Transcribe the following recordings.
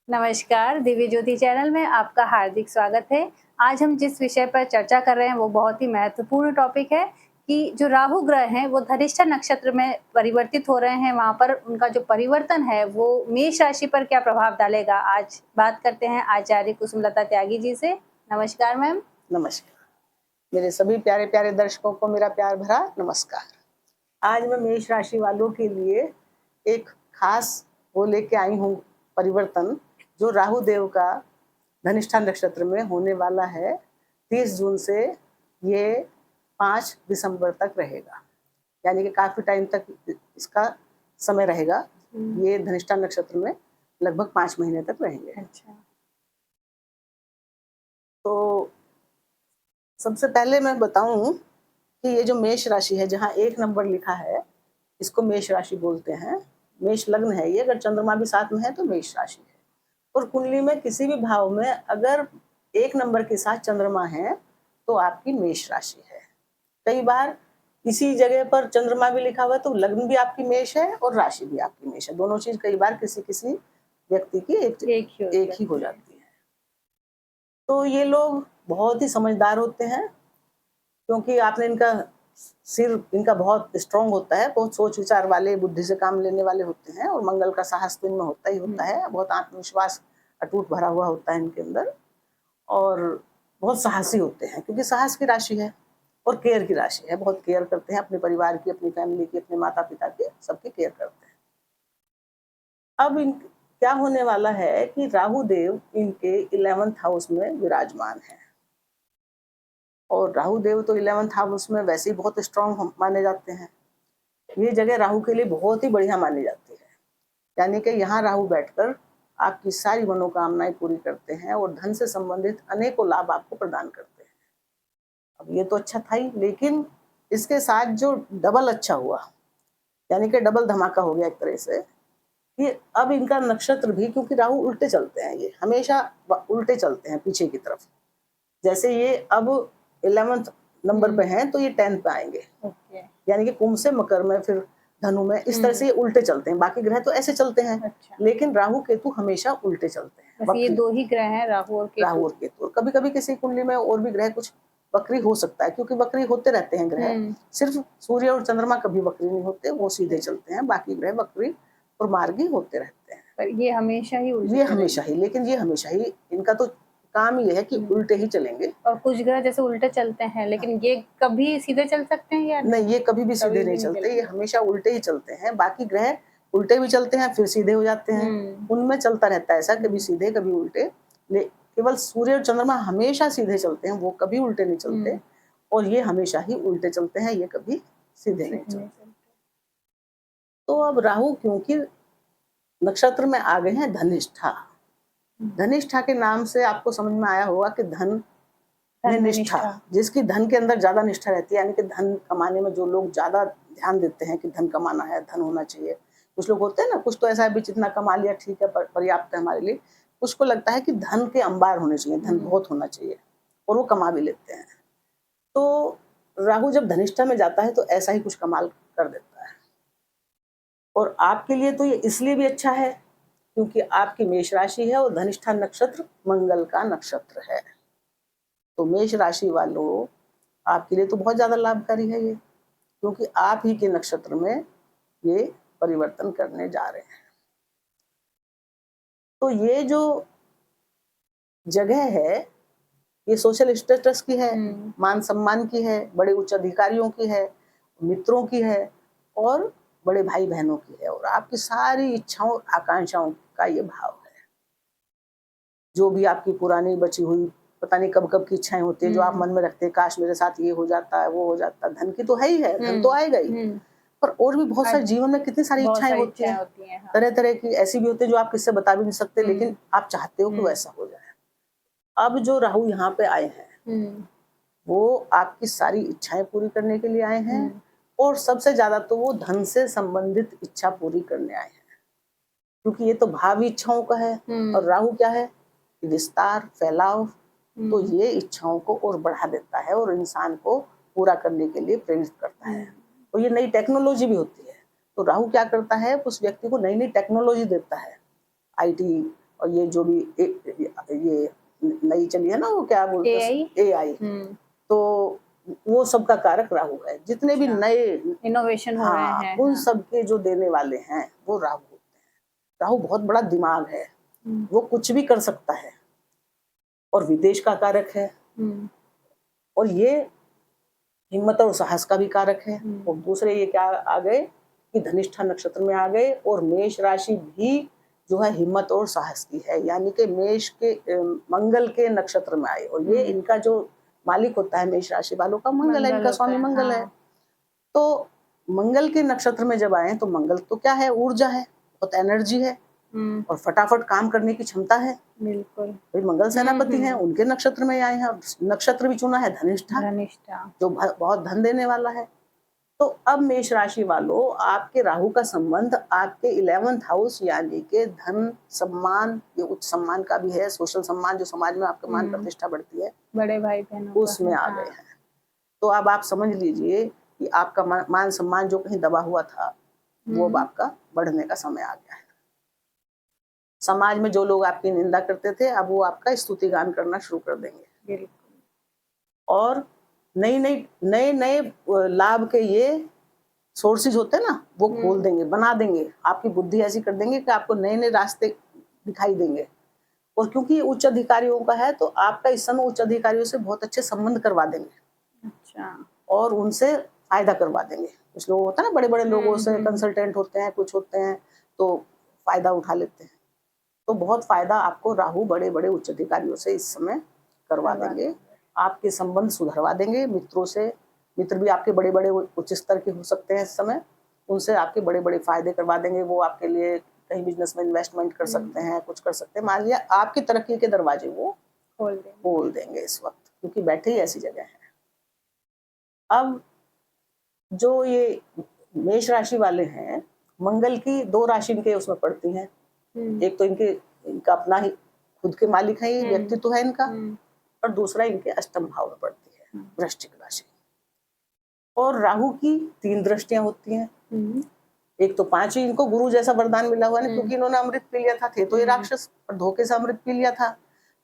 नमस्कार, दिव्य ज्योति चैनल में आपका हार्दिक स्वागत है। आज हम जिस विषय पर चर्चा कर रहे हैं वो बहुत ही महत्वपूर्ण टॉपिक है कि जो राहु ग्रह हैं वो धनिष्ठा नक्षत्र में परिवर्तित हो रहे हैं, वहाँ पर उनका जो परिवर्तन है वो मेष राशि पर क्या प्रभाव डालेगा? आज बात करते हैं आचार्य कुसुमलता त्यागी जी से। नमस्कार मैम। नमस्कार। मेरे सभी प्यारे प्यारे दर्शकों को मेरा प्यार भरा नमस्कार। आज मैं मेष राशि वालों के लिए एक खास वो लेके आई हूँ परिवर्तन, जो राहु देव का धनिष्ठा नक्षत्र में होने वाला है। 30 जून से ये 5 दिसंबर तक रहेगा, यानी कि काफी टाइम तक इसका समय रहेगा। ये धनिष्ठा नक्षत्र में लगभग 5 महीने तक रहेंगे। अच्छा। तो सबसे पहले मैं बताऊं कि ये जो मेष राशि है, जहाँ 1 नंबर लिखा है, इसको मेष राशि बोलते हैं। मेष लग्न है ये, अगर चंद्रमा भी साथ में है तो मेष राशि है। और कुंडली में किसी भी भाव में अगर 1 नंबर के साथ चंद्रमा है तो आपकी मेष राशि है। कई बार इसी जगह पर चंद्रमा भी लिखा हुआ है तो लग्न भी आपकी मेष है और राशि भी आपकी मेष है। दोनों चीज कई बार किसी किसी व्यक्ति की एक ही हो जाती है। तो ये लोग बहुत ही समझदार होते हैं, क्योंकि आपने इनका सिर इनका बहुत स्ट्रांग होता है, बहुत सोच विचार वाले, बुद्धि से काम लेने वाले होते हैं। और मंगल का साहस तो इनमें होता ही होता है। बहुत आत्मविश्वास अटूट भरा हुआ होता है इनके अंदर, और बहुत साहसी होते हैं, क्योंकि साहस की राशि है और केयर की राशि है। बहुत केयर करते हैं अपने परिवार की, अपनी फैमिली की, अपने माता पिता की, सबकी केयर करते हैं। अब इन क्या होने वाला है कि राहु देव इनके 11th हाउस में विराजमान है। और राहु देव तो 11th हाउस में वैसे ही बहुत स्ट्रांग माने जाते हैं। ये जगह राहु के लिए बहुत ही बढ़िया मानी जाती है, यानी कि यहाँ राहु बैठकर आपकी सारी मनोकामनाएं पूरी करते हैं और धन से संबंधित अनेकों लाभ आपको प्रदान करते हैं। अब ये तो अच्छा था ही, लेकिन इसके साथ जो डबल अच्छा हुआ, यानी कि डबल धमाका हो गया एक तरह से, कि अब इनका नक्षत्र भी, क्योंकि राहु उल्टे चलते हैं, ये हमेशा उल्टे चलते हैं पीछे की तरफ। जैसे ये अब 11th नंबर पे हैं तो ये 10th पे आएंगे, यानी कि कुंभ से मकर में, फिर धनु में, इस तरह से ये उल्टे चलते हैं। बाकी ग्रह तो ऐसे चलते हैं। अच्छा। लेकिन राहु केतु हमेशा उल्टे चलते हैं। ये 2 ही ग्रह हैं, राहु और केतु। कभी कभी किसी कुंडली में और भी ग्रह कुछ वक्री हो सकता है, क्योंकि वक्री होते रहते हैं ग्रह। सिर्फ सूर्य और चंद्रमा कभी वक्री नहीं होते, वो सीधे चलते हैं। बाकी ग्रह वक्री और मार्गी होते रहते हैं। पर ये हमेशा ही लेकिन ये हमेशा ही इनका तो काम ये है कि उल्टे ही चलेंगे। और कुछ ग्रह जैसे उल्टे चलते हैं, लेकिन ये कभी सीधे चल सकते हैं या नहीं? ये कभी भी सीधे नहीं चलते, ये हमेशा उल्टे ही चलते हैं। बाकी ग्रह उल्टे भी चलते हैं, फिर सीधे हो जाते हैं। उनमें चलता रहता है ऐसा, कभी सीधे कभी उल्टे। केवल सूर्य और चंद्रमा हमेशा सीधे चलते हैं, वो कभी उल्टे नहीं चलते। और ये हमेशा ही उल्टे चलते हैं, ये कभी सीधे नहीं चलते। तो अब राहु क्योंकि नक्षत्र में आ गए हैं धनिष्ठा। धनिष्ठा के नाम से आपको समझ में आया होगा कि धन में निष्ठा, जिसकी धन के अंदर ज्यादा निष्ठा रहती है, यानी कि धन कमाने में जो लोग ज्यादा ध्यान देते हैं कि धन कमाना है, धन होना चाहिए। कुछ लोग होते हैं ना, कुछ तो ऐसा है जितना कमा लिया ठीक है, पर्याप्त है हमारे लिए। कुछ को लगता है कि धन के अंबार होने चाहिए, धन बहुत होना चाहिए, और वो कमा भी लेते हैं। तो राहु जब धनिष्ठा में जाता है तो ऐसा ही कुछ कमाल कर देता है। और आपके लिए तो ये इसलिए भी अच्छा है क्योंकि आपकी मेष राशि है और धनिष्ठा नक्षत्र मंगल का नक्षत्र है। तो मेष राशि वालों, आपके लिए तो बहुत ज्यादा लाभकारी है ये, क्योंकि आप ही के नक्षत्र में ये परिवर्तन करने जा रहे हैं। तो ये जो जगह है, ये सोशल स्टेटस की है, मान सम्मान की है, बड़े उच्च अधिकारियों की है, मित्रों की है, और बड़े भाई बहनों की है। और आपकी सारी इच्छाओं आकांक्षाओं का ये भाव है। जो भी आपकी पुरानी बची हुई पता नहीं कब कब की इच्छाएं होती है, जो आप मन में रखते हैं, काश मेरे साथ ये हो जाता है, वो हो जाता। धन की तो है ही है, धन तो आएगा ही, पर और भी बहुत सारे जीवन में कितनी सारी इच्छाएं होती हैं। हाँ। तरह तरह की ऐसी भी होती है जो आप किससे बता भी नहीं सकते, लेकिन आप चाहते हो कि वैसा हो जाए। अब जो राहु यहाँ पे आए हैं, वो आपकी सारी इच्छाएं पूरी करने के लिए आए हैं, और सबसे ज्यादा तो वो धन से संबंधित इच्छा पूरी करने आए हैं, क्योंकि ये तो भावी इच्छाओं का है। और राहु क्या है? विस्तार, फैलाव। तो ये इच्छाओं को और बढ़ा देता है और इंसान को पूरा करने के लिए प्रेरित करता है। और ये नई टेक्नोलॉजी भी होती है। तो राहु क्या करता है? उस व्यक्ति को नई नई टेक्नोलॉजी देता है। आईटी और ये जो भी ये नई चली है ना, वो क्या बोलते हैं, AI? AI, तो वो सबका कारक राहु है। जितने भी अच्छा। नए इनोवेशन हो रहे हाँ, हैं। उन हाँ। सब के जो देने वाले हैं वो राहु होते हैं। राहु बहुत बड़ा दिमाग है, वो कुछ भी कर सकता है, और विदेश का कारक है, और ये हिम्मत और साहस का भी कारक है। और दूसरे ये क्या आ गए कि धनिष्ठा नक्षत्र में आ गए, और मेष राशि भी जो है हिम्मत और साहस की है, यानी कि मेष के मंगल के नक्षत्र में आए, और ये इनका जो मालिक होता है मेष राशि वालों का मंगल है, इनका स्वामी मंगल है। तो मंगल के नक्षत्र में जब आए तो मंगल तो क्या है, ऊर्जा है, बहुत एनर्जी है, और फटाफट काम करने की क्षमता है। बिल्कुल। भाई मंगल सेनापति हैं, उनके नक्षत्र में आए हैं, नक्षत्र भी चुना है धनिष्ठा, जो बहुत धन देने वाला है। तो अब मेष राशि वालों, आपके राहु का संबंध आपके 11th हाउस यानी के धन, सम्मान, ये उच्च सम्मान का भी है, सोशल सम्मान, जो समाज में आपका मान प्रतिष्ठा बढ़ती है, बड़े भाई बहनों उसमें आ गए हैं। तो अब आप समझ लीजिए कि आपका मान सम्मान जो कहीं दबा हुआ था, वो अब आपका बढ़ने का समय आ गया है। समाज में जो लोग आपकी निंदा करते थे, अब वो आपका स्तुतिगान करना शुरू कर देंगे, और नई नए नए लाभ के ये सोर्सेज होते हैं ना, वो खोल देंगे, बना देंगे, आपकी बुद्धि ऐसी कर देंगे कि आपको नए नए रास्ते दिखाई देंगे। और क्योंकि ये उच्च अधिकारियों का है, तो आपका इस समय उच्च अधिकारियों से बहुत अच्छे संबंध करवा देंगे। अच्छा। और उनसे फायदा करवा देंगे। कुछ लोग होता है ना, बड़े बड़े लोगों से कंसल्टेंट होते हैं, कुछ होते हैं, तो फायदा उठा लेते हैं। तो बहुत फायदा आपको राहु बड़े बड़े उच्च अधिकारियों से इस समय करवा देंगे। आपके संबंध सुधरवा देंगे मित्रों से। मित्र भी आपके बड़े बड़े उच्च स्तर के हो सकते हैं इस समय, उनसे आपके बड़े बड़े फायदे करवा देंगे। वो आपके लिए कहीं बिजनेस में इन्वेस्टमेंट कर सकते हैं, कुछ कर सकते हैं। मान लिया आपकी तरक्की के दरवाजे वो खोल देंगे इस वक्त, क्योंकि बैठे ही ऐसी जगह है। अब जो ये मेष राशि वाले हैं, मंगल की 2 राशि इनके उसमें पड़ती हैं। एक तो इनका अपना ही खुद के मालिक है, ये व्यक्तित्व है इनका, और दूसरा इनके अष्टम भाव में पड़ती है, वृश्चिक राशि। और राहु की 3 दृष्टियां होती हैं। एक तो 5 ही इनको गुरु जैसा वरदान मिला हुआ है, क्योंकि इन्होंने अमृत पी लिया था, थे तो ये राक्षस, पर धोखे से अमृत पी लिया था,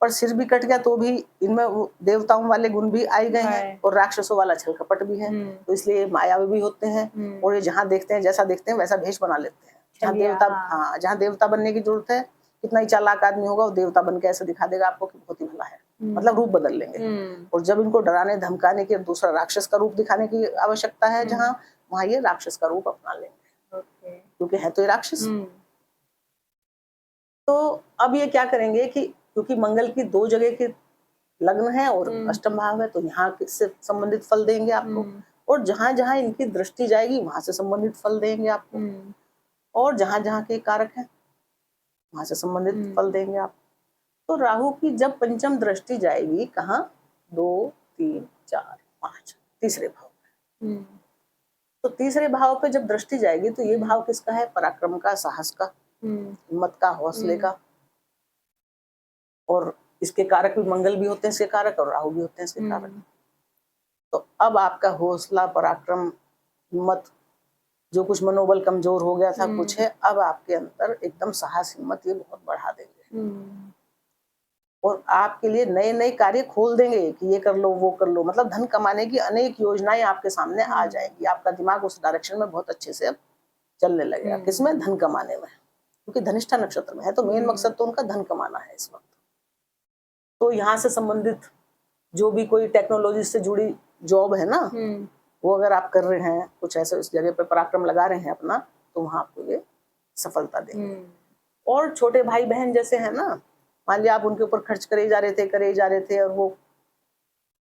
पर सिर भी कट गया, तो भी इनमें वो देवताओं वाले गुण भी आ गए हैं, और राक्षसों वाला छल कपट भी है। तो इसलिए मायावी भी होते हैं, और ये जहाँ देखते हैं, जैसा देखते हैं वैसा भेष बना लेते हैं। जहाँ देवता बनने की जरूरत है, कितना ही चालाक आदमी होगा, वो देवता बन के ऐसे दिखा देगा आपको कि बहुत ही भला है, मतलब रूप बदल लेंगे। और जब इनको डराने धमकाने के, दूसरा राक्षस का रूप दिखाने की आवश्यकता है जहाँ, वहां ये राक्षस का रूप अपना लेंगे, क्योंकि है तो ये राक्षस। तो अब ये क्या करेंगे कि क्योंकि मंगल की 2 जगह के लग्न है और अष्टम भाव है, तो यहाँ से संबंधित फल देंगे आपको, और जहां जहां इनकी दृष्टि जाएगी वहां से संबंधित फल देंगे आपको, और जहां जहां के कारक है वहां से संबंधित फल देंगे आप। तो राहु की जब पंचम दृष्टि जाएगी, कहाँ, 2, 3, 4, 5, तीसरे भाव में, तो तीसरे भाव पे जब दृष्टि जाएगी, तो ये भाव किसका है, पराक्रम का, साहस का, हिम्मत का, हौसले का। और इसके कारक भी मंगल भी होते हैं इसके कारक, और राहु भी होते हैं इसके कारक। तो अब आपका हौसला, पराक्रम, हिम्मत, जो कुछ मनोबल कमजोर हो गया था कुछ है, अब आपके अंदर एकदम साहस, हिम्मत ये बहुत बढ़ा देंगे, और आपके लिए नए नए कार्य खोल देंगे कि ये कर लो, वो कर लो। मतलब धन कमाने की अनेक योजनाएं आपके सामने आ जाएंगी। आपका दिमाग उस डायरेक्शन में बहुत अच्छे से अब चलने लगेगा। किसमें, धन कमाने में, क्योंकि धनिष्ठा नक्षत्र में है, तो मेन मकसद तो उनका धन कमाना है इस वक्त। तो यहाँ से संबंधित जो भी कोई टेक्नोलॉजी से जुड़ी जॉब है ना, वो अगर आप कर रहे हैं, कुछ ऐसे उस जगह पे पराक्रम लगा रहे हैं अपना, तो वहां आपको ये सफलता देंगे। और छोटे भाई बहन जैसे है ना, मान लिया आप उनके ऊपर खर्च करे जा रहे थे, और वो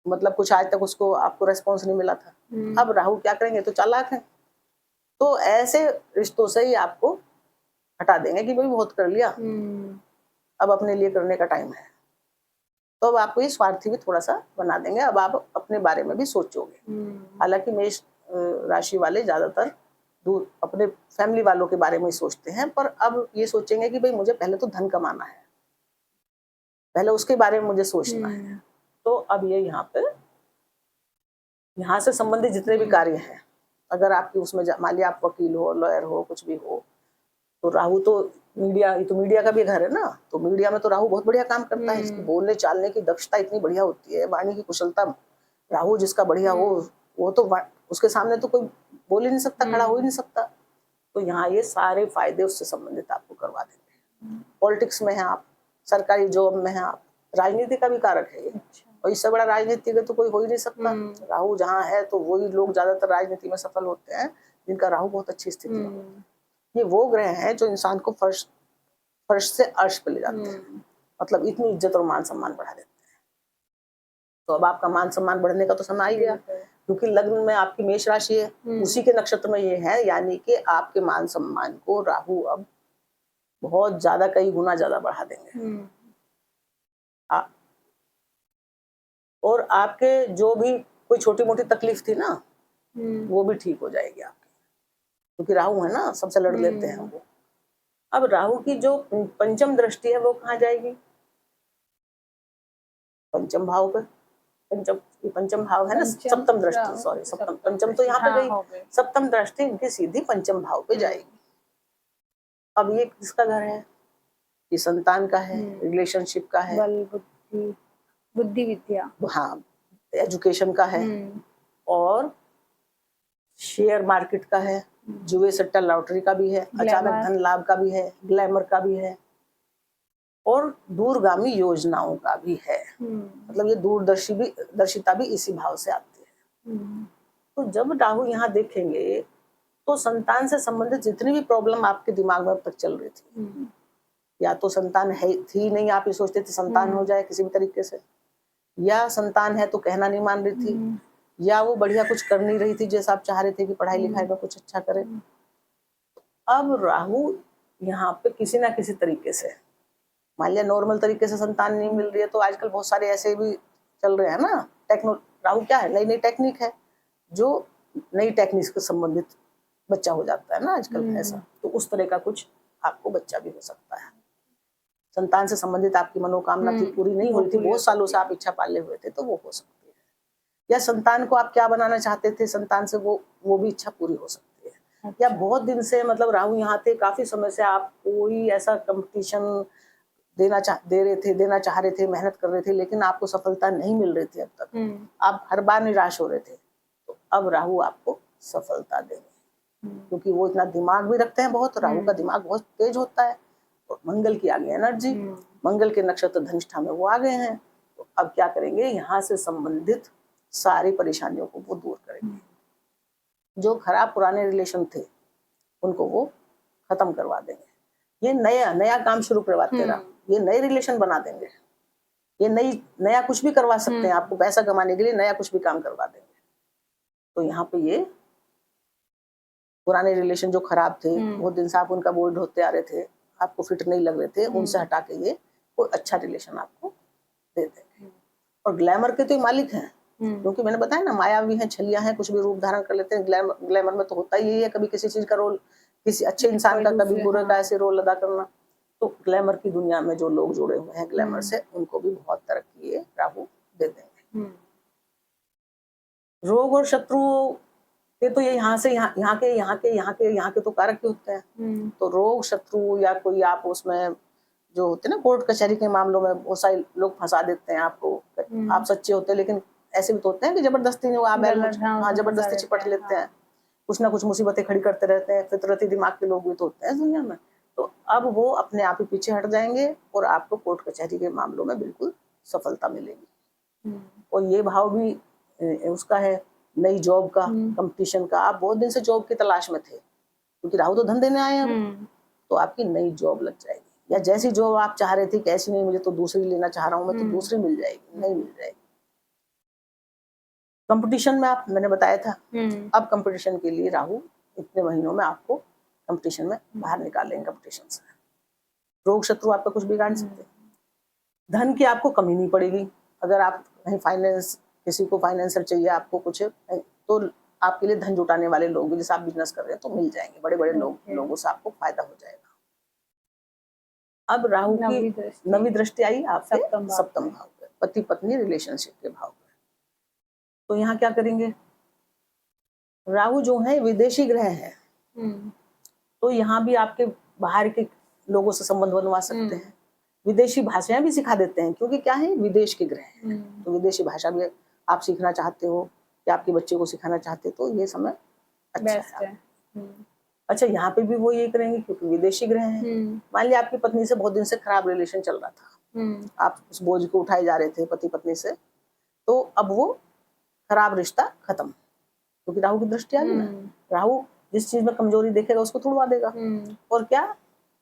मतलब कुछ आज तक उसको आपको रेस्पॉन्स नहीं मिला था, अब राहु क्या करेंगे, तो चालाक है, तो ऐसे रिश्तों से ही आपको हटा देंगे कि भाई बहुत कर लिया, अब अपने लिए करने का टाइम है। तो अब आपको ये स्वार्थी भी थोड़ा सा बना देंगे, अब आप अपने बारे में भी सोचोगे। हालांकि मेष राशि वाले ज्यादातर दूर अपने फैमिली वालों के बारे में ही सोचते हैं, पर अब ये सोचेंगे कि भाई मुझे पहले तो धन कमाना है, पहले उसके बारे में मुझे सोचना है। तो अब ये यहाँ से संबंधित जितने भी कार्य हैं, अगर आपकी उसमें मान लिया आप वकील हो, लॉयर हो, कुछ भी हो, तो राहु तो मीडिया, ये तो मीडिया का भी घर है ना, तो मीडिया में तो राहु बहुत बढ़िया काम करता है। इसकी बोलने चालने की दक्षता इतनी बढ़िया होती है, वाणी की कुशलता, राहु जिसका बढ़िया हो वो तो उसके सामने तो कोई बोल ही नहीं सकता, खड़ा हो ही नहीं सकता। तो यहाँ ये सारे फायदे उससे संबंधित आपको करवा देंगे। पॉलिटिक्स में है आप, सरकारी जॉब में है आप, राजनीति का भी कारक है ये। और इससे बड़ा राजनीति तो कोई हो ही नहीं सकता। राहु जहाँ है तो वही लोग ज्यादातर राजनीति में सफल होते हैं जिनका राहु बहुत अच्छी स्थिति में। ये वो ग्रह हैं जो इंसान को फर्श से अर्श पे ले जाते हैं, मतलब इतनी इज्जत और मान सम्मान बढ़ा देते हैं। तो अब आपका मान सम्मान बढ़ने का तो समय आ ही गया, क्योंकि लग्न में आपकी मेष राशि है, उसी के नक्षत्र में ये है, यानी कि आपके मान सम्मान को राहु अब बहुत ज्यादा, कई गुना ज्यादा बढ़ा देंगे। और आपके जो भी कोई छोटी मोटी तकलीफ थी ना, वो भी ठीक हो जाएगी आपकी, क्योंकि राहु है ना, सबसे लड़ लेते हैं वो। अब राहु की जो पंचम दृष्टि है वो कहाँ जाएगी? पंचम भाव पे। पंचम भाव है ना, सप्तम दृष्टि, सॉरी सप्तम, पंचम तो यहाँ पे गई, सप्तम दृष्टि इनकी सीधी पंचम भाव पे जाएगी। अब ये किसका घर है? ये संतान का है, रिलेशनशिप का है, बल बुद्धि विद्या, हाँ, एजुकेशन का है, और शेयर मार्केट का है, जुए सट्टा लॉटरी का भी है, अचानक धन लाभ का भी है, ग्लैमर का भी है, और दूरगामी योजनाओं का भी है। मतलब ये दूरदर्शिता भी इसी भाव से आती है। तो जब राहु यहाँ देखेंगे तो संतान से संबंधित जितनी भी प्रॉब्लम आपके दिमाग में अब तक चल रही थी, या तो संतान है थी नहीं, आप ये सोचते थे संतान हो जाए किसी भी तरीके से, या संतान है तो कहना नहीं मान रही थी, या वो बढ़िया कुछ कर नहीं रही थी जैसा आप चाह रहे थे कि पढ़ाई लिखाई में कुछ अच्छा करे। अब राहु यहाँ पे किसी ना किसी तरीके से, मान लिया नॉर्मल तरीके से संतान नहीं मिल रही है, तो आजकल बहुत सारे ऐसे भी चल रहे हैं ना, राहु क्या है, नई नई टेक्निक है, जो नई टेक्निक से संबंधित बच्चा हो जाता है ना आजकल ऐसा। तो उस तरह का कुछ आपको बच्चा भी हो सकता है। संतान से संबंधित आपकी मनोकामना थी, पूरी नहीं हुई थी, बहुत सालों से आप इच्छा पाले हुए थे, तो वो हो सकती है। या संतान को आप क्या बनाना चाहते थे, संतान से वो भी इच्छा पूरी हो सकती है। या बहुत दिन से, मतलब राहु यहाँ थे, काफी समय से आप कोई ऐसा कंपटीशन देना चाह रहे थे, मेहनत कर रहे थे, लेकिन आपको सफलता नहीं मिल रही थी अब तक, आप हर बार निराश हो रहे थे। तो अब राहु आपको सफलता देंगे, क्योंकि वो इतना दिमाग भी रखते हैं बहुत, राहु का दिमाग बहुत तेज होता है, और मंगल की आ गई एनर्जी, मंगल के नक्षत्र धनिष्ठा में वो आ गए हैं। तो अब क्या करेंगे, यहाँ से संबंधित सारी परेशानियों को वो दूर करेंगे। जो खराब पुराने रिलेशन थे उनको वो खत्म करवा देंगे। ये नया काम शुरू करवाते रहा, ये नए रिलेशन बना देंगे, ये नया कुछ भी करवा सकते हैं, आपको पैसा कमाने के लिए नया कुछ भी काम करवा देंगे। तो यहाँ पे ये पुराने रिलेशन जो खराब थे, बहुत दिन से आप उनका बोल्ड होते आ रहे थे, आपको फिट नहीं लग रहे थे, उनसे हटा के ये कोई अच्छा रिलेशन आपको दे देंगे। और ग्लैमर के तो ये मालिक हैं, क्योंकि मैंने बताया ना, मायावी हैं, छलिया हैं, कुछ भी रूप धारण कर लेते हैं। ग्लैमर में तो होता ही है, कभी किसी चीज का रोल, किसी अच्छे इंसान का, कभी बुरे का ऐसे रोल अदा करना। तो ग्लैमर की दुनिया में जो लोग जुड़े हुए हैं ग्लैमर से, उनको भी बहुत तरक्की ये राहु दे देंगे। रोग और शत्रु ये तो ये यहाँ के तो कारक ही होते हैं। तो रोग शत्रु या कोई आप उसमें जो होते हैं ना, कोर्ट कचहरी के मामलों में बहुत सारे लोग फंसा देते हैं आपको, आप सच्चे होते हैं, लेकिन ऐसे भी तो होते हैं कि जबरदस्ती जबरदस्ती चिपट लेते हैं, कुछ ना कुछ मुसीबतें खड़ी करते रहते हैं। फितरती दिमाग के लोग भी तो होते हैं इस दुनिया में। तो अब वो अपने आप ही पीछे हट जाएंगे और आपको कोर्ट कचहरी के मामलों में बिल्कुल सफलता मिलेगी। और ये भाव भी उसका है, नई जॉब का, कंपटीशन का। आप बहुत दिन से जॉब की तलाश में थे, क्योंकि राहु तो धन देने आए हैं, तो आपकी नई जॉब लग जाएगी। या जैसी जॉब आप चाह रहे थे कि ऐसी नहीं मुझे तो दूसरी लेना चाह रहा हूँ मैं, तो दूसरी मिल जाएगी, नहीं मिल जाएगी। कंपटीशन में मैंने बताया था, अब कंपटीशन के लिए राहु इतने महीनों में आपको कंपटीशन में बाहर निकालेंगे। कंपटीशन से रोग शत्रु आपका कुछ बिगाड़ सकते हैं। धन की आपको कमी नहीं पड़ेगी। अगर आप कहीं किसी को फाइनेंशियल चाहिए, आपको कुछ, तो आपके लिए धन जुटाने वाले लोग भी, जैसे आप बिजनेस कर रहे हैं, तो मिल जाएंगे। बड़े बड़े लोगों से आपको फायदा हो जाएगा। अब राहु की नवी दृष्टि आई आपके सप्तम भाव पे, पति पत्नी रिलेशनशिप के भाव पे। तो यहाँ क्या करेंगे, राहु जो है विदेशी ग्रह है, तो यहाँ भी आपके बाहर के लोगों से संबंध बनवा सकते हैं, विदेशी भाषाएं भी सिखा देते हैं, क्योंकि क्या है, विदेश के ग्रह हैं। तो विदेशी भाषा भी आप सीखना चाहते हो या आपके बच्चे को सिखाना चाहते हो तो ये समय अच्छा है। अच्छा, यहाँ पे भी वो ये करेंगे क्योंकि विदेशी ग्रह हैं। मान लिया आपकी पत्नी से बहुत दिन से खराब रिलेशन चल रहा था, आप उस बोझ को उठाए जा रहे थे पति पत्नी से, तो अब वो खराब रिश्ता खत्म, क्योंकि राहु की दृष्टि आ गई ना। राहु जिस चीज में कमजोरी देखेगा उसको तुड़वा देगा। और क्या,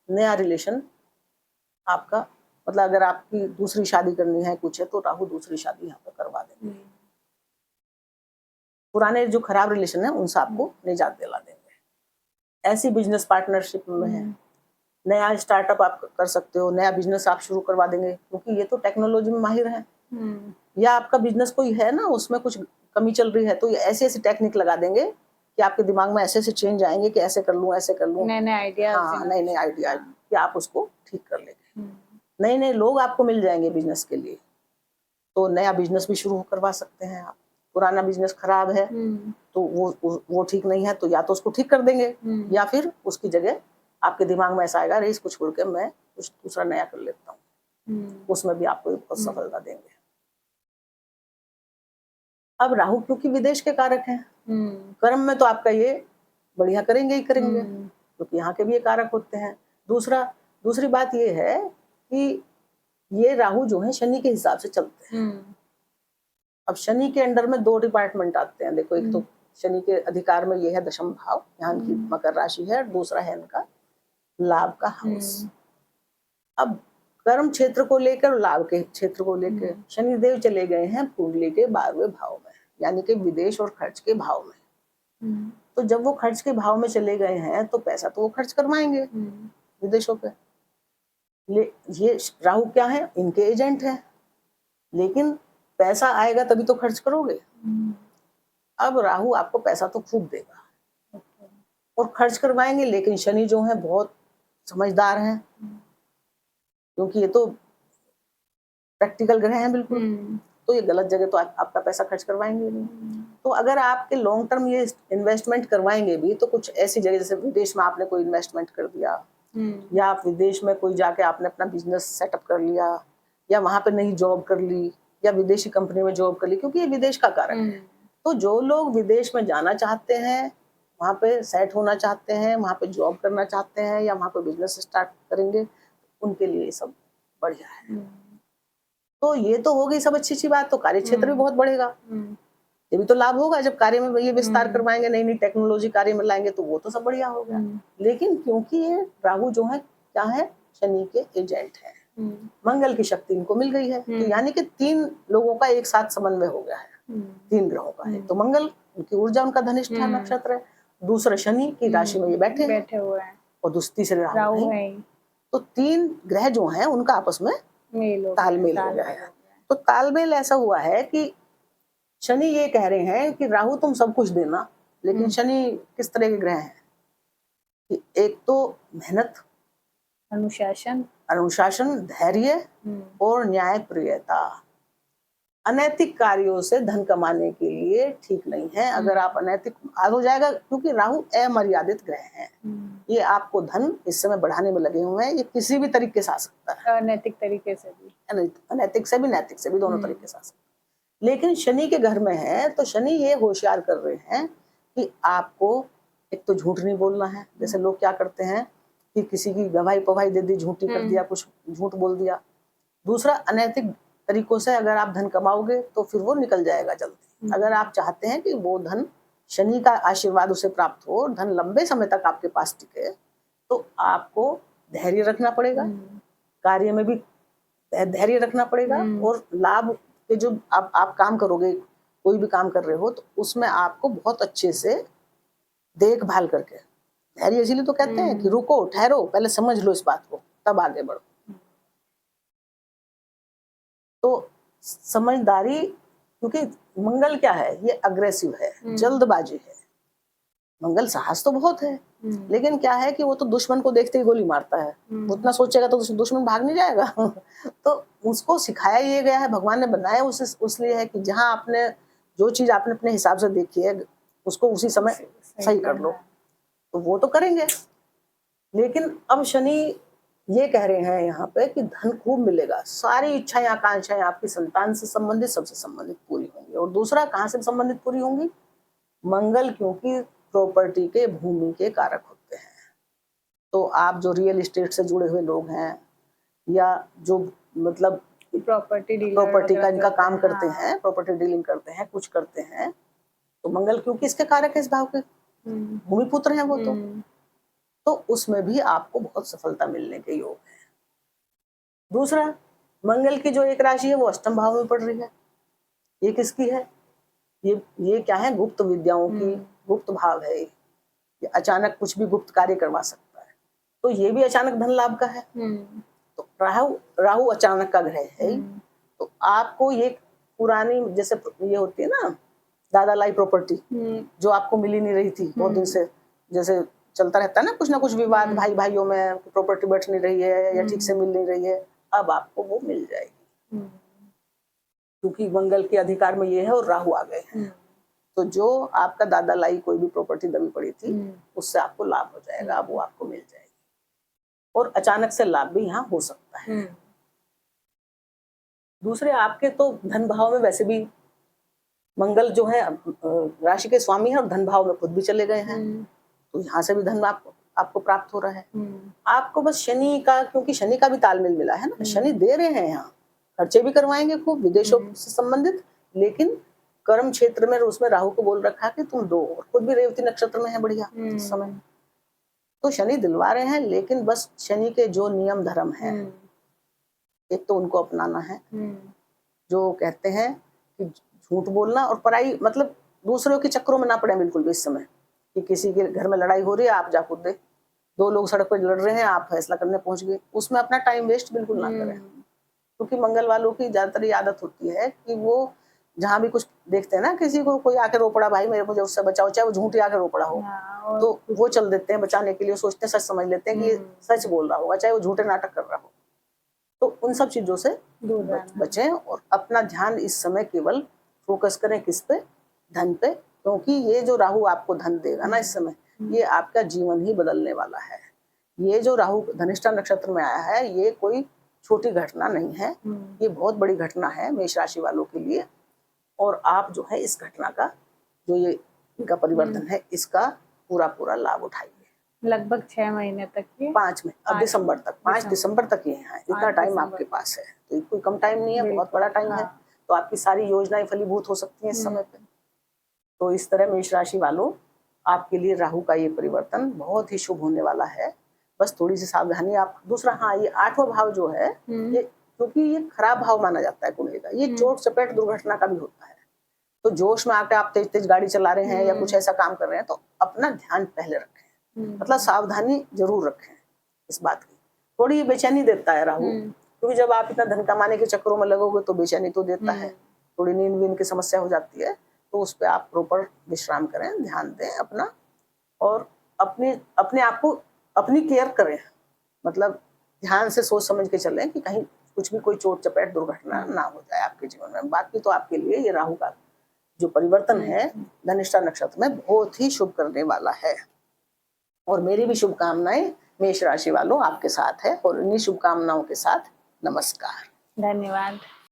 नया रिलेशन आपका, मतलब अगर आपकी दूसरी शादी करनी है कुछ है तो राहु दूसरी शादी यहाँ पर करवा देंगे। पुराने जो खराब रिलेशन है उनसे आपको निजात दिला देंगे। ऐसी बिजनेस पार्टनरशिप में है, नया स्टार्टअप आप कर सकते हो, नया बिजनेस आप शुरू करवा देंगे, क्योंकि ये तो टेक्नोलॉजी में माहिर है। या आपका बिजनेस कोई है ना, उसमें कुछ कमी चल रही है तो ये ऐसी ऐसी टेक्निक लगा देंगे कि आपके दिमाग में ऐसे ऐसे चेंज आएंगे कि ऐसे कर लूं ऐसे कर लूं, नए नए आइडिया। हाँ, नए नए आइडिया कि आप उसको ठीक कर लेंगे। नए नए लोग आपको मिल जाएंगे बिजनेस के लिए, तो नया बिजनेस भी शुरू करवा सकते हैं आप। पुराना बिजनेस खराब है तो वो ठीक नहीं है तो या तो उसको ठीक कर देंगे या फिर उसकी जगह आपके दिमाग में ऐसा आएगा, अरे इसको छोड़ के मैं कुछ दूसरा नया कर लेता हूँ, उसमें भी आपको बहुत सफलता देंगे। अब राहु क्योंकि विदेश के कारक हैं, कर्म में तो आपका ये बढ़िया करेंगे ही करेंगे, क्योंकि यहाँ के भी ये कारक होते हैं। दूसरी बात ये है कि ये राहु जो है शनि के हिसाब से चलते हैं। अब शनि के अंडर में 2 डिपार्टमेंट आते हैं, देखो, एक तो शनि के अधिकार में ये है दशम भाव, यहाँ की मकर राशि है, और दूसरा है इनका लाभ का हाउस। अब कर्म क्षेत्र को लेकर, लाभ के क्षेत्र को लेकर शनिदेव चले गए हैं कुंडली के 12वें भाव में, यानी कि विदेश और खर्च के भाव में। तो जब वो खर्च के भाव में चले गए हैं तो पैसा तो वो खर्च करवाएंगे विदेशों पे। ये राहु क्या है, इनके एजेंट है, लेकिन पैसा आएगा तभी तो खर्च करोगे। अब राहु आपको पैसा तो खूब देगा और खर्च करवाएंगे, लेकिन शनि जो है बहुत समझदार हैं, क्योंकि ये तो प्रैक्टिकल ग्रह हैं बिल्कुल, तो ये गलत जगह तो आपका पैसा खर्च करवाएंगे नहीं। तो अगर आपके लॉन्ग टर्म ये इन्वेस्टमेंट करवाएंगे भी तो कुछ ऐसी जगह, जैसे विदेश में आपने कोई इन्वेस्टमेंट कर दिया, या आप विदेश में कोई जाके आपने अपना बिजनेस सेटअप कर लिया, या वहां पे नई जॉब कर ली, या विदेशी कंपनी में जॉब कर ली, क्योंकि ये विदेश का कारक है। तो जो लोग विदेश में जाना चाहते हैं, वहां पे सेट होना चाहते हैं, वहां पे जॉब करना चाहते हैं, या वहां पे बिजनेस स्टार्ट करेंगे, उनके लिए सब बढ़िया है। तो ये तो हो गई सब अच्छी बात। तो कार्य क्षेत्र भी बहुत बढ़ेगा, ये भी तो लाभ होगा जब कार्य में ये विस्तार करवाएंगे, नई नई टेक्नोलॉजी कार्य में लाएंगे, तो वो तो सब बढ़िया हो गया। लेकिन क्योंकि ये राहु जो है क्या है, शनि के एजेंट है, मंगल की शक्ति इनको मिल गई है, तो यानी कि 3 लोगों का एक साथ समन्वय हो गया है, 3 ग्रहों का है। तो मंगल, उनकी ऊर्जा, उनका धनिष्ठा नक्षत्र है, दूसरा शनि की राशि में ये बैठे हुए हैं, और तीसरे राहु है। तो 3 ग्रह जो हैं उनका आपस में तालमेल हो गया है। तो तालमेल ऐसा हुआ है कि शनि ये कह रहे हैं कि राहु तुम सब कुछ देना, लेकिन शनि किस तरह के ग्रह हैं कि एक तो मेहनत, अनुशासन, धैर्य और न्यायप्रियता। अनैतिक कार्यों से धन कमाने के लिए ठीक नहीं है। अगर आप अनैतिक हो जाएगा, क्योंकि राहु अमर्यादित ग्रह है, ये आपको धन इस समय बढ़ाने में लगे हुए हैं। ये किसी भी तरीके से आ सकता है, अनैतिक तरीके से भी, अनैतिक से भी नैतिक से भी, दोनों तरीके से आ सकता है। लेकिन शनि के घर में है तो शनि ये होशियार कर रहे हैं कि आपको एक तो झूठ नहीं बोलना है। जैसे लोग क्या करते हैं कि किसी की गवाही पवाही दे दी, झूठी कर दिया, कुछ झूठ बोल दिया। दूसरा, अनैतिक तरीकों से अगर आप धन कमाओगे तो फिर वो निकल जाएगा जल्दी। अगर आप चाहते हैं कि वो धन, शनि का आशीर्वाद उसे प्राप्त हो, धन लंबे समय तक आपके पास टिके, तो आपको धैर्य रखना पड़ेगा, कार्य में भी धैर्य रखना पड़ेगा, और लाभ के जो आप काम करोगे, कोई भी काम कर रहे हो, तो उसमें आपको बहुत अच्छे से देखभाल करके, धैर्य इसीलिए तो कहते हैं कि रुको, ठहरो, पहले समझ लो इस बात को, तब आगे बढ़ो। तो समझदारी, क्योंकि मंगल क्या है, ये अग्रेसिव है, जल्दबाजी है। मंगल साहस तो बहुत है, लेकिन क्या है कि वो तो दुश्मन को देखते ही गोली मारता है। उतना सोचेगा तो दुश्मन भाग नहीं जाएगा। तो उसको सिखाया ये गया है, भगवान ने बनाया उसे उसलिए है कि जहां आपने जो चीज आपने अपने हिसाब से देखी है, उसको उसी समय सही कर लो, तो वो तो करेंगे। लेकिन अब शनि ये कह रहे हैं यहाँ पे कि धन खूब मिलेगा, सारी इच्छाएं आकांक्षाएं आपकी संतान से संबंधित, सबसे संबंधित पूरी होंगी। और दूसरा कहाँ से संबंधित पूरी होंगी? मंगल, क्योंकि प्रॉपर्टी के, भूमि के कारक होते हैं। तो आप जो रियल एस्टेट से जुड़े हुए लोग हैं या जो मतलब प्रॉपर्टी का इनका काम करते हैं, प्रॉपर्टी डीलिंग करते हैं, कुछ करते हैं, तो मंगल क्योंकि इसके कारक है, इस भाव के भूमि पुत्र हैं वो, तो उसमें भी आपको बहुत सफलता मिलने के योग है। दूसरा, मंगल की जो एक राशि है वो अष्टम भाव में पड़ रही है। ये किसकी है? ये क्या है? गुप्त विद्याओं की, गुप्त भाव है। ये अचानक कुछ भी गुप्त कार्य करवा सकता है, तो ये भी अचानक धन लाभ का है। तो राहु अचानक का ग्रह है। तो आपको ये पुरानी, जैसे ये होती है ना दादा लाई प्रॉपर्टी, जो आपको मिली नहीं रही थी बहुत दिन से, जैसे चलता रहता है ना कुछ विवाद भाई भाइयों में, प्रॉपर्टी बैठ नहीं रही है या ठीक से मिल नहीं रही है, अब आपको वो मिल जाएगी, क्योंकि मंगल के अधिकार में ये है और राहु आ गए हैं। तो जो आपका दादा लाई कोई भी प्रॉपर्टी दबी पड़ी थी, उससे आपको लाभ हो जाएगा, अब वो आपको मिल जाएगी। और अचानक से लाभ भी यहाँ हो सकता है। दूसरे, आपके तो धन भाव में वैसे भी मंगल जो है राशि के स्वामी है और धन भाव में खुद भी चले गए हैं, तो यहाँ से भी धन आपको प्राप्त हो रहा है। आपको बस शनि का, क्योंकि शनि का भी तालमेल मिला है ना, शनि दे रहे हैं, यहाँ खर्चे भी करवाएंगे खूब विदेशों से संबंधित, लेकिन कर्म क्षेत्र में उसमें राहु को बोल रखा कि तुम दो, और खुद भी रेवती नक्षत्र में है बढ़िया इस समय, तो शनि दिलवा रहे हैं। लेकिन बस शनि के जो नियम धर्म है, एक तो उनको अपनाना है, जो कहते हैं कि झूठ बोलना और पराई, मतलब दूसरों के चक्रों में ना पड़े बिल्कुल भी इस समय, कि किसी के घर में लड़ाई हो रही है, आप जा कूद दे, दो लोग सड़क पर लड़ रहे हैं, आप फैसला करने पहुंच गए, उसमें अपना टाइम वेस्ट बिल्कुल ना करें। क्योंकि मंगल वालों की ज्यादातर ये आदत होती है कि वो जहां भी कुछ देखते हैं ना, किसी को कोई आके रो पड़ा, भाई मुझे उससे बचाओ, चाहे वो झूठी आके रो पड़ा हो, तो वो चल देते हैं बचाने के लिए, सोचते हैं, सच समझ लेते हैं कि ये सच बोल रहा होगा, चाहे वो झूठे नाटक कर रहा हो। तो उन सब चीजों से बचें और अपना ध्यान इस समय केवल फोकस करें किस पे? धन पे, क्योंकि ये जो राहु आपको धन देगा ना इस समय, ये आपका जीवन ही बदलने वाला है। ये जो राहु धनिष्ठा नक्षत्र में आया है, ये कोई छोटी घटना नहीं है, ये बहुत बड़ी घटना है मेष राशि वालों के लिए। और आप जो है इस घटना का, जो ये इनका परिवर्तन है, इसका पूरा लाभ उठाइए। लगभग 6 महीने तक ये 5 में, अब दिसंबर तक, 5 दिसंबर तक ये है, इतना टाइम आपके पास है, तो कोई कम टाइम नहीं है, बहुत बड़ा टाइम है। तो आपकी सारी योजनाएं फलीभूत हो सकती हैं इस समय पे। तो इस तरह मेष राशि वालों, आपके लिए राहु का ये परिवर्तन बहुत ही शुभ होने वाला है। बस थोड़ी सी सावधानी आप। दूसरा, हाँ, ये 8वां भाव जो है, ये क्योंकि ये खराब भाव माना जाता है कुंडली का, ये चोट चपेट दुर्घटना का भी होता है। तो जोश में आकर आप तेज गाड़ी चला रहे हैं या कुछ ऐसा काम कर रहे हैं, तो अपना ध्यान पहले रखें, मतलब सावधानी जरूर रखें इस बात की। थोड़ी बेचैनी देता है राहु, क्योंकि जब आप इतना धन कमाने के चक्करों में लगोगे तो बेचैनी तो देता है, थोड़ी नींद वींद की समस्या हो जाती है। तो उस पर आप प्रॉपर विश्राम करें, ध्यान दें अपना, और अपने आप को, अपनी केयर करें, मतलब ध्यान से सोच समझ के चलें कि कहीं कुछ भी कोई चोट चपेट दुर्घटना ना हो जाए आपके जीवन में। बाकी तो आपके लिए ये राहु का जो परिवर्तन है धनिष्ठा नक्षत्र में बहुत ही शुभ करने वाला है। और मेरी भी शुभकामनाएं मेष राशि वालों आपके साथ है, और इन्हीं शुभकामनाओं के साथ नमस्कार। धन्यवाद।